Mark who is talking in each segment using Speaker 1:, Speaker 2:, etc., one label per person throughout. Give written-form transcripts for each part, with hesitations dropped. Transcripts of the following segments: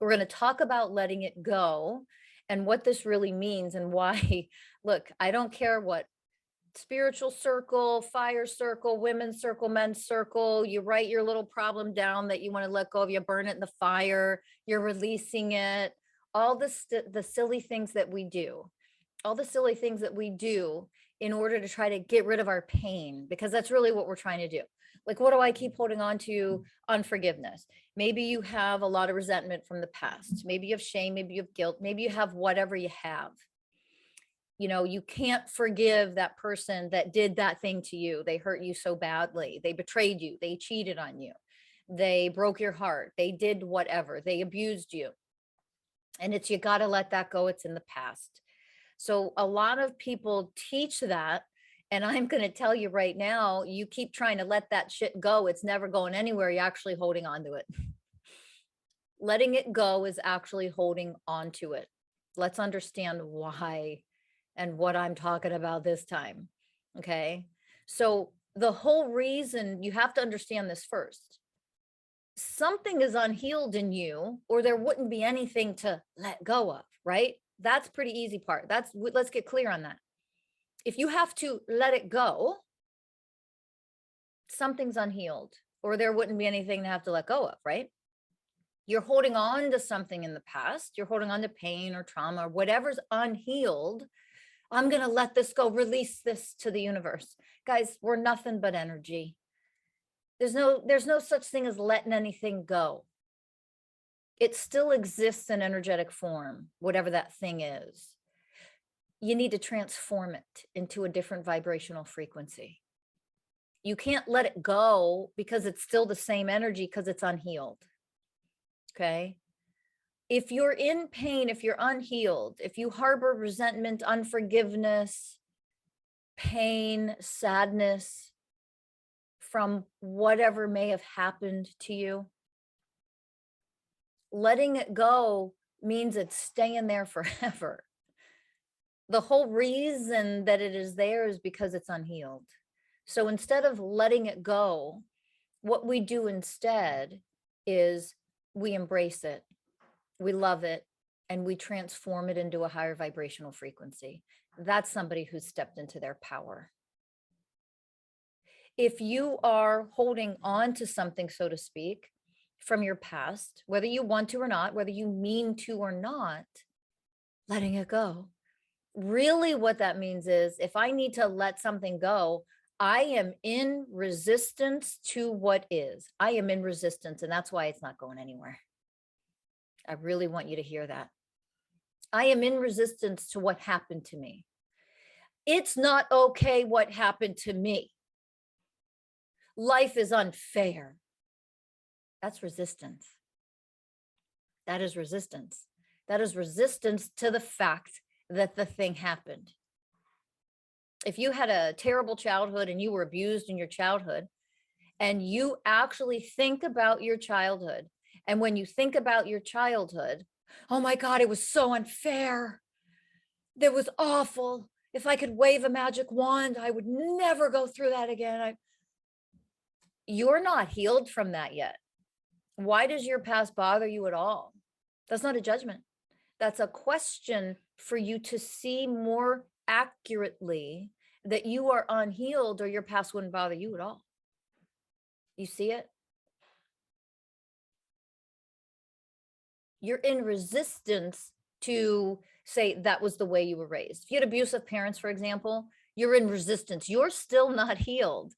Speaker 1: We're going to talk about letting it go and what this really means and why. Look, I don't care what spiritual circle, fire circle, women's circle, men's circle. You write your little problem down that you want to let go of, you burn it in the fire, you're releasing it. All the silly things that we do, all the silly things that we do in order to try to get rid of our pain, because that's really what we're trying to do. Like, what do I keep holding on to? Unforgiveness. Maybe you have a lot of resentment from the past. Maybe you have shame. Maybe you have guilt. Maybe you have whatever you have. You know, you can't forgive that person that did that thing to you. They hurt you so badly. They betrayed you. They cheated on you. They broke your heart. They did whatever. They abused you. And it's, you got to let that go. It's in the past. So a lot of people teach that. And I'm going to tell you right now, you keep trying to let that shit go. It's never going anywhere. You're actually holding on to it. Letting it go is actually holding on to it. Let's understand why and what I'm talking about this time. Okay. So the whole reason, you have to understand this first. Something is unhealed in you, or there wouldn't be anything to let go of, right? That's pretty easy part. Let's get clear on that. If you have to let it go, something's unhealed, or there wouldn't be anything to have to let go of, right? You're holding on to something in the past. You're holding on to pain or trauma or whatever's unhealed. I'm going to let this go, release this to the universe. Guys, we're nothing but energy. There's no such thing as letting anything go. It still exists in energetic form, whatever that thing is. You need to transform it into a different vibrational frequency. You can't let it go because it's still the same energy, because it's unhealed. Okay. If you're in pain, if you're unhealed, if you harbor resentment, unforgiveness, pain, sadness from whatever may have happened to you, letting it go means it's staying there forever. The whole reason that it is there is because it's unhealed. So instead of letting it go, what we do instead is we embrace it, we love it, and we transform it into a higher vibrational frequency. That's somebody who's stepped into their power. If you are holding on to something, so to speak, from your past, whether you want to or not, whether you mean to or not, letting it go. Really what that means is, if I need to let something go, I am in resistance to what is. I am in resistance, and that's why it's not going anywhere. I really want you to hear that. I am in resistance to what happened to me. It's not okay what happened to me. Life is unfair. That's resistance. That is resistance. That is resistance to the fact that the thing happened. If you had a terrible childhood and you were abused in your childhood, and you actually think about your childhood, and when you think about your childhood, oh my God, it was so unfair. That was awful. If I could wave a magic wand, I would never go through that again. You're not healed from that yet. Why does your past bother you at all? That's not a judgment. That's a question for you to see more accurately that you are unhealed, or your past wouldn't bother you at all. You see it? You're in resistance to say that was the way you were raised. If you had abusive parents, for example, you're in resistance. You're still not healed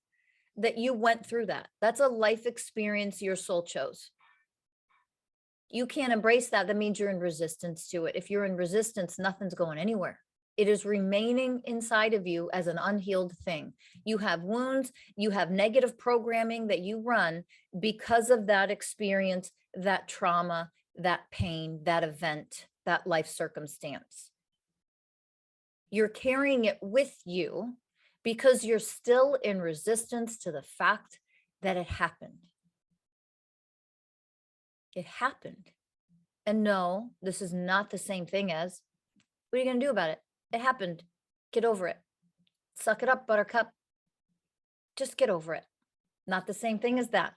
Speaker 1: that you went through that. That's a life experience your soul chose. You can't embrace that. That means you're in resistance to it. If you're in resistance, nothing's going anywhere. It is remaining inside of you as an unhealed thing. You have wounds, you have negative programming that you run because of that experience, that trauma, that pain, that event, that life circumstance. You're carrying it with you because you're still in resistance to the fact that it happened. It happened. And no, this is not the same thing as, what are you going to do about it? It happened. Get over it. Suck it up, buttercup. Just get over it. Not the same thing as that.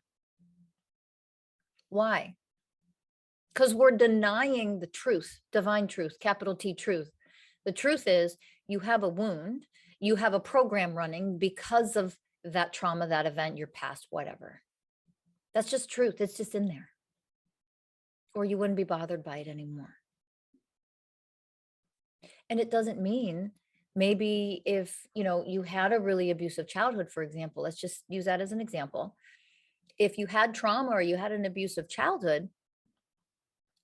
Speaker 1: Why? because we're denying the truth, divine truth, capital T truth. The truth is you have a wound, you have a program running because of that trauma, that event, your past, whatever. That's just truth. It's just in there. Or you wouldn't be bothered by it anymore. And it doesn't mean, maybe if, you had a really abusive childhood, for example, let's just use that as an example. If you had trauma or you had an abusive childhood,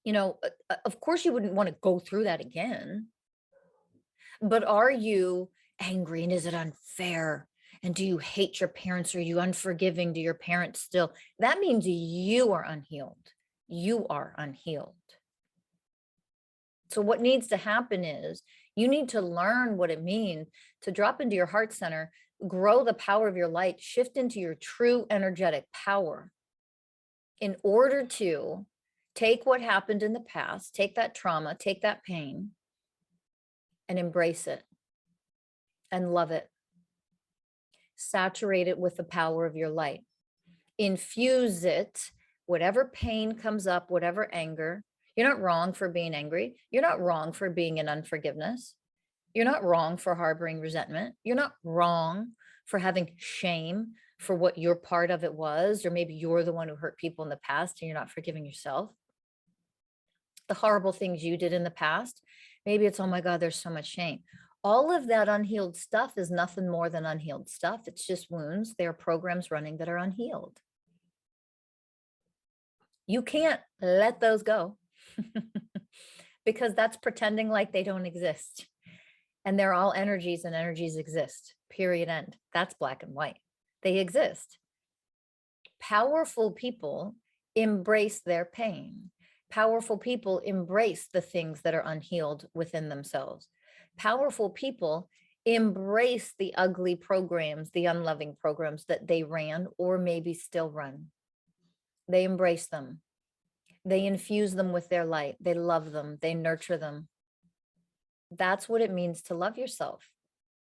Speaker 1: of course you wouldn't want to go through that again. But are you angry, and is it unfair? And do you hate your parents? Are you unforgiving to your parents still? That means you are unhealed. You are unhealed. So what needs to happen is you need to learn what it means to drop into your heart center, grow the power of your light, shift into your true energetic power in order to take what happened in the past, take that trauma, take that pain, and embrace it and love it. Saturate it with the power of your light. Infuse it, whatever pain comes up, whatever anger. You're not wrong for being angry. You're not wrong for being in unforgiveness. You're not wrong for harboring resentment. You're not wrong for having shame for what your part of it was, or maybe you're the one who hurt people in the past and you're not forgiving yourself. The horrible things you did in the past, maybe it's, oh my God, there's so much shame. All of that unhealed stuff is nothing more than unhealed stuff. It's just wounds. There are programs running that are unhealed. You can't let those go because that's pretending like they don't exist. And they're all energies, and energies exist, period, end. That's black and white. They exist. Powerful people embrace their pain. Powerful people embrace the things that are unhealed within themselves. Powerful people embrace the ugly programs, the unloving programs that they ran or maybe still run. They embrace them. They infuse them with their light. They love them. They nurture them. That's what it means to love yourself.